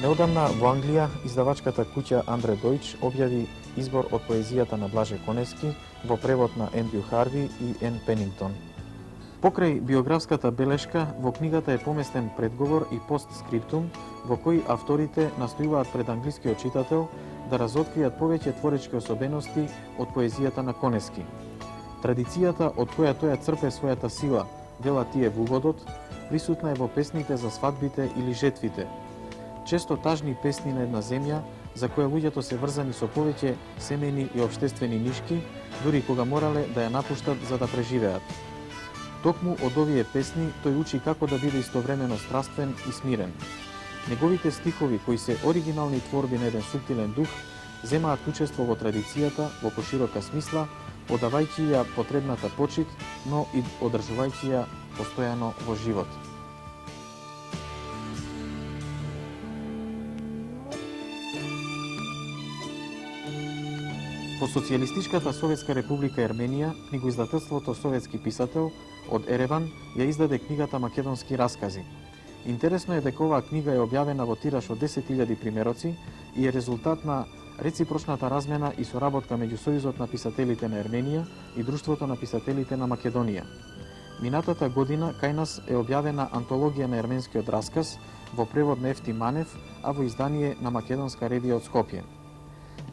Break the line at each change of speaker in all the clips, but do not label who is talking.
Неодамна во Англија издавачката куќа Андре Дојч објави избор од поезијата на Блаже Коневски во превод на Ендрю Харви и Ен Пенингтон. Покрај биографската белешка, во книгата е поместен предговор и постскриптум во кој авторите настојуваат пред англискиот читател да разоткријат повеќе творечки особености од поезијата на Коневски. Традицијата од која тој црпе својата сила, велат тие во уводот, присутна е во песните за свадбите или жетвите. Често тажни песни на една земја, за која луѓето се врзани со повеќе семејни и општествени нишки, дури кога морале да ја напуштат за да преживеат. Токму од овие песни тој учи како да биде истовремено страствен и смирен. Неговите стихови, кои се оригинални творби на еден суптилен дух, земаат учество во традицијата во поширока смисла, одавајќи ја потребната почит, но и одржувајќи ја постојано во живот. Во Социјалистичката Советска република Ерменија, книгоиздателството Советски писател од Ереван ја издаде книгата Македонски раскази. Интересно е дека оваа книга е објавена во тираж од 10.000 примероци и е резултат на реципрочната размена и соработка меѓу Сојузот на писателите на Ерменија и Друштвото на писателите на Македонија. Минатата година кај нас е објавена антологија на ерменскиот расказ во превод на Ефти Манев, а во издание на Македонска ревија од Скопје.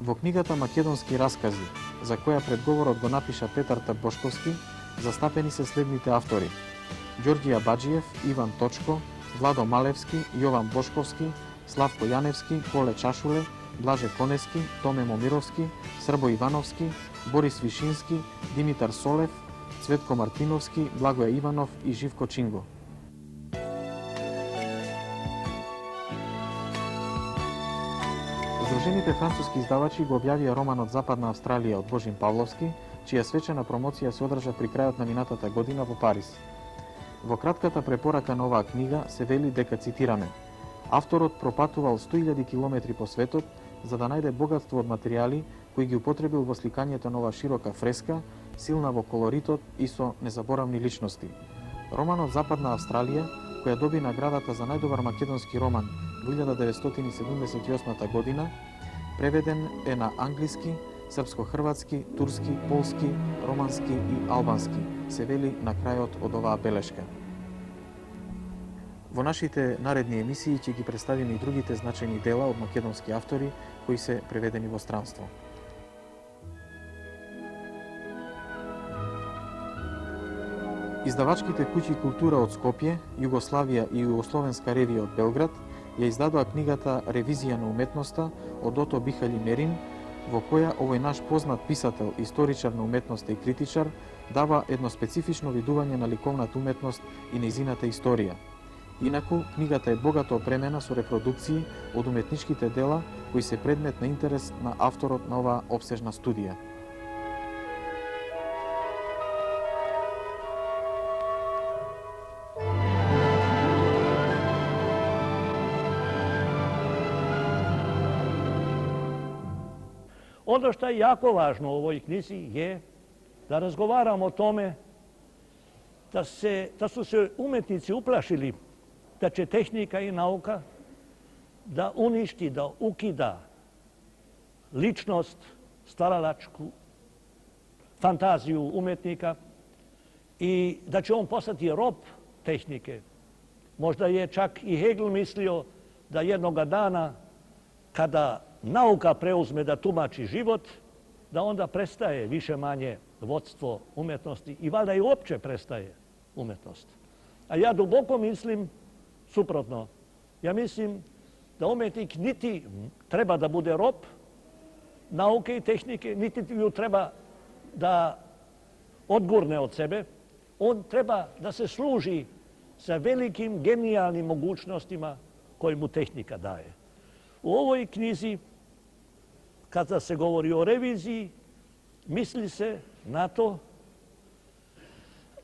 Во книгата Македонски раскази, за која предговорот го напиша Петар Табошковски, застапени се следните автори: Ѓорѓија Баџиев, Иван Точко, Владо Малевски, Јован Бошковски, Славко Јаневски, Коле Чашуле, Блаже Коневски, Томе Момировски, Србо Ивановски, Борис Вишински, Димитар Солев, Цветко Мартиновски, Благоја Иванов и Живко Чинго. Здружените француски издавачи го објавија романот Западна Австралија од Божин Павловски, чија свечена промоција се одржа при крајот на минатата година во Париз. Во кратката препорака на оваа книга се вели дека, цитираме, авторот пропатувал 100.000 километри по светот за да најде богатство од материјали кои ги употребил во сликањето на оваа широка фреска, силна во колоритот и со незаборавни личности. Романот Западна Австралија, која доби наградата за најдобар македонски роман во 1978 година, преведен е на англиски, српско-хрватски, турски, полски, романски и албански, се вели на крајот од оваа белешка. Во нашите наредни емисии ќе ги представиме и другите значајни дела од македонски автори кои се преведени во странство. Издавачките куќи Култура од Скопје, Југославија и Југословенска ревија од Белград ја издадоа книгата Ревизија на уметноста од Ото Бихали Мерин, во која овој наш познат писател, историчар на уметноста и критичар дава едно специфично видување на ликовната уметност и нејзината историја. Инаку, книгата е богато опремена со репродукции од уметничките дела кои се предмет на интерес на авторот на оваа опсежна студија.
Ono što je jako važno u ovoj knjizi je da razgovaramo o tome da su se umetnici uplašili da će tehnika i nauka da uništi, da ukida ličnost, stvaralačku fantaziju umetnika i da će on postati rob tehnike. Možda je čak i Hegel mislio da jednoga dana kada nauka preuzme da tumači život, da onda prestaje više manje vodstvo umetnosti i valjda i uopće prestaje umetnost. A ja duboko mislim suprotno. Ja mislim da umetnik niti treba da bude rob nauke i tehnike, niti ju treba da odgurne od sebe. On treba da se služi sa velikim genijalnim mogućnostima koje mu tehnika daje. U ovoj knjizi, kada se govori o reviziji, misli se na to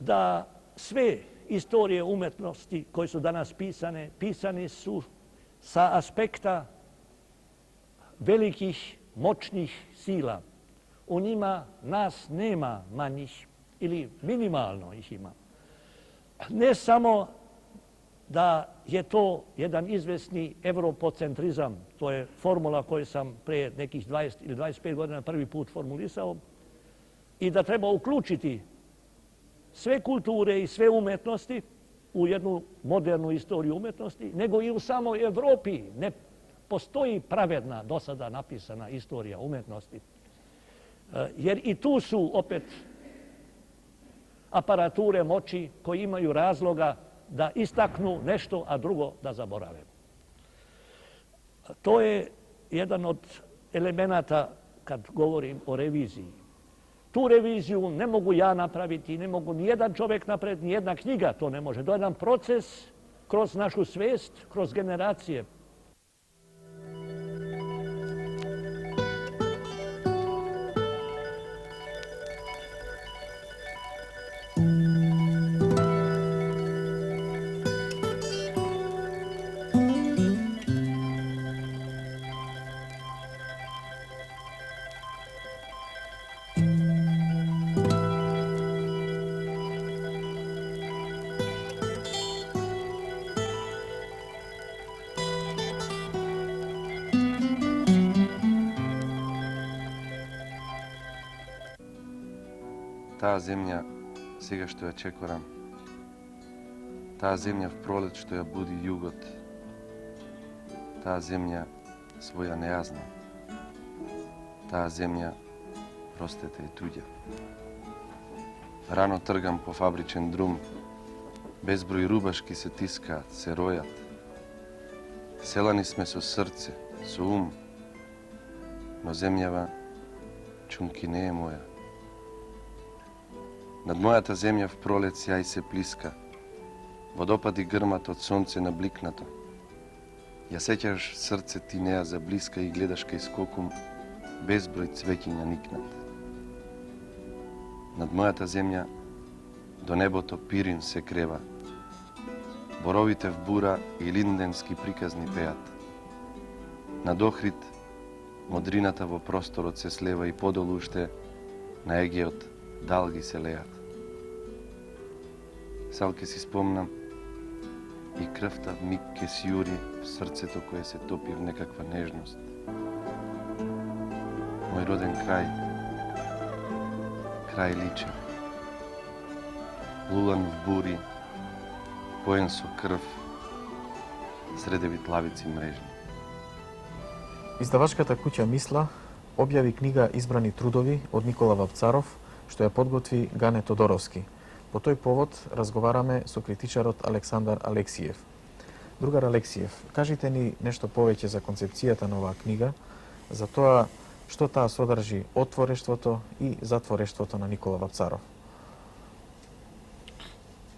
da sve istorije umetnosti koje su danas pisane su sa aspekta velikih, moćnih sila. U njima nas nema manjih ili minimalno ih ima. Ne samo da je to jedan izvesni evropocentrizam. To je formula koju sam prije nekih 20 ili 25 godina prvi put formulisao. I da treba uključiti sve kulture i sve umetnosti u jednu modernu istoriju umetnosti, nego i u samoj Evropi ne postoji pravedna, do sada napisana istorija umetnosti. Jer i tu su opet aparature moći koji imaju razloga da istaknu nešto, a drugo da zaborave. To je jedan od elemenata kad govorim o reviziji. Tu reviziju ne mogu ja napraviti, ne mogu ni jedan čovjek napraviti, ni jedna knjiga to ne može. To je jedan proces kroz našu svijest, kroz generacije.
Таа земја, сега што ја чекорам, таа земја в пролет што ја буди југот, таа земја своја не ја знам, таа земја, простете, е туѓа. Рано тргам по фабричен друм, безброј рубашки се тискаат, се ројат. Селани сме со срце, со ум, но земјава чунки не е моја. Над мојата земја в пролет сјај се плиска, водопади грмат од сонце набликнато. Ја сеќаш срце ти неа за блиска и гледаш кај скокум безброј цвеќиња никнат. Над мојата земја до небото пирин се крева. Боровите в бура и линденски приказни пеат. Над Охрид модрината во просторот се слева и подолу уште на Егеот далги се леат. Сал ке си спомнам и крвта в миг ке си јури в срцето кое се топи в некаква нежност. Мој роден крај, крај личен, лулан в бури, поен со крв, среде витлавици мрежни.
Издавачката куќа Мисла објави книга Избрани трудови од Никола Вапцаров, што ја подготви Гане Тодоровски. По тој повод разговараме со критичарот Александар Алексиев. Другар Алексиев, кажите ни нешто повеќе за концепцијата на оваа книга, за тоа што таа содржи од творештвото и за творештвото на Никола Вапцаров.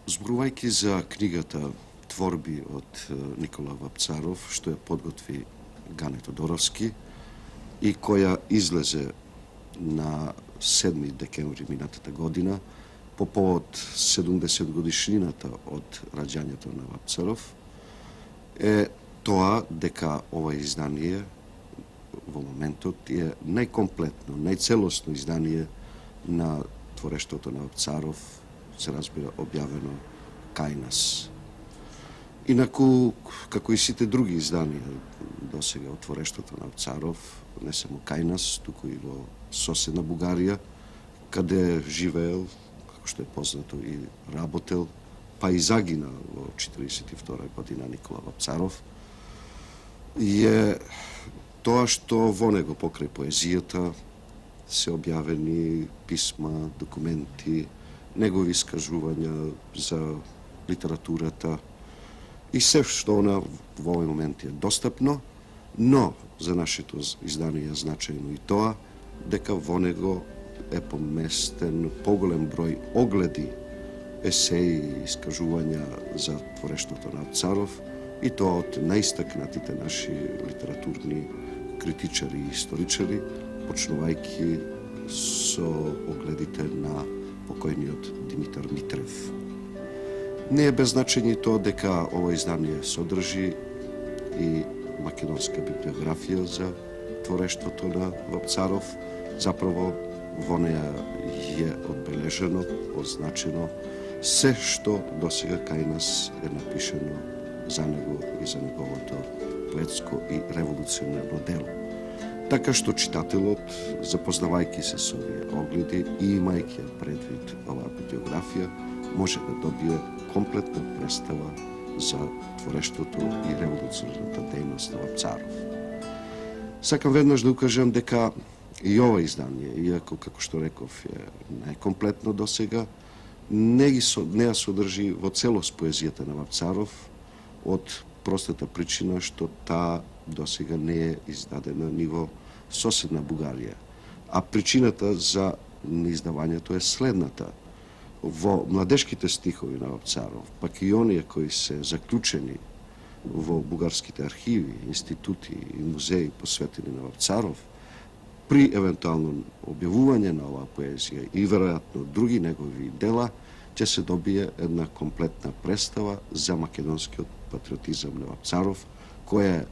Зборувајќи за книгата Творби од Никола Вапцаров, што ја подготви Гане Тодоровски и која излезе на 7 декември минатата година по повод 70 годишнината од раѓањето на Вапцаров, е тоа дека ова издание во моментот е најкомплетно, најцелосно издание на творештвото на Вапцаров, се разбира објавено кај нас. Инаку, како и сите други изданија досега од творештвото на Вапцаров, не само кај нас, туку и во соседна Бугарија, каде живеел, како што е познато, и работел, па и загина во 1942 година Никола Вапцаров, е тоа што во него покрај поезијата се објавени писма, документи, негови искажувања за литературата и се што она во овој момент е достапно, но за нашето издание е значајно и тоа дека во него е поместен поголем број огледи, есеи и искажувања за творештвото на Вапцаров и тоа од најистакнатите наши литературни критичари и историчари, почнувајќи со огледите на покојниот Димитар Митрев. Не е без значење тоа дека ова издание содржи и македонска библиографија за творештвото на Вапцаров. Заправо во неја е одбележено, означено се што досега кај нас е напишено за него и за неговото поетско и револуционерно дело. Така што читателот, запознавајќи се со овие огледи и имајќи предвид оваа библиографија, може да добие комплетна представа за творештвото и револуционерната дејност на Вапцаров. Сакам веднаш да укажам дека и ова издание, иако, како што реков, е најкомплетно досега, не ја содржи во целост поезијата на Вапцаров, од простата причина што таа досега не е издадена ни во соседна Бугарија. А причината за неиздавањето е следната. Во младешките стихови на Вапцаров, пак и оние кои се заклучени во бугарските архиви, институти и музеи посветени на Вапцаров, при евентуално објавување на оваа поезија и веројатно други негови дела, ќе се добие една комплетна представа за македонскиот патриотизам на Вапцаров, која е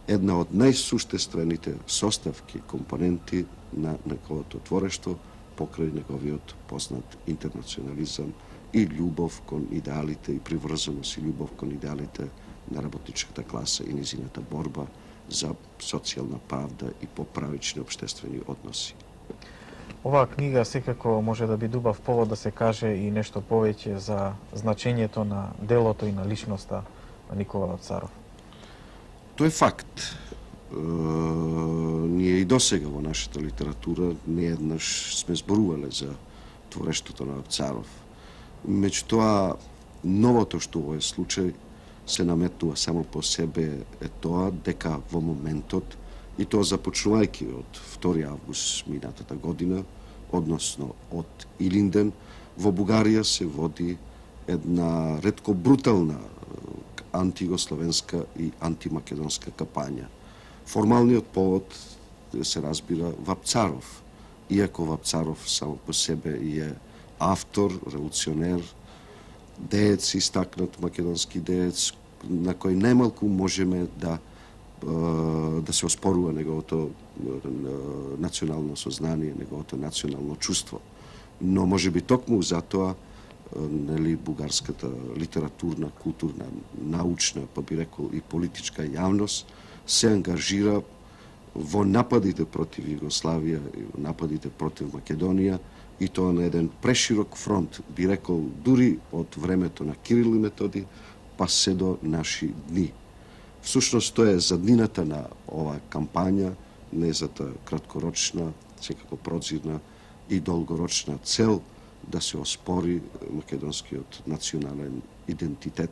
една од најсуштествените составки, компоненти на неговото творештво, покрај неговиот познат интернационализам и љубов кон идеалите и приврзаност и љубов кон идеалите на работничката класа и низината борба за социјална правда и поправични општествени односи.
Оваа книга секако може да биде убав повод да се каже и нешто повеќе за значењето на делото и на личноста на Никола Вапцаров.
Тоа е факт. Ние и досега во нашата литература нееднаш сме зборувале за творештвото на Вапцаров. Меѓутоа, новото што во овој случај се наметнува само по себе е тоа дека во моментот, и тоа започнувајќи од 2 август минатата година, односно од Илинден, во Бугарија се води една ретко брутална антијугословенска и антимакедонска капања. Формалниот повод се разбира Вапцаров, иако Вапцаров само по себе е автор, револуционер, деец, истакнат македонски деец, на кој најмалку можеме да се оспорува неговото национално сознание, неговото национално чувство. Но може би токму затоа бугарската литературна, културна, научна, па би рекол и политичка јавност се ангажира во нападите против Југославија и во нападите против Македонија, и тоа на еден преширок фронт, би рекол дури од времето на Кирил и Методи, па се до наши дни. Всушност тоа е заднината на оваа кампања, незата краткорочна, секако прозирна и долгорочна цел да се оспори македонскиот национален идентитет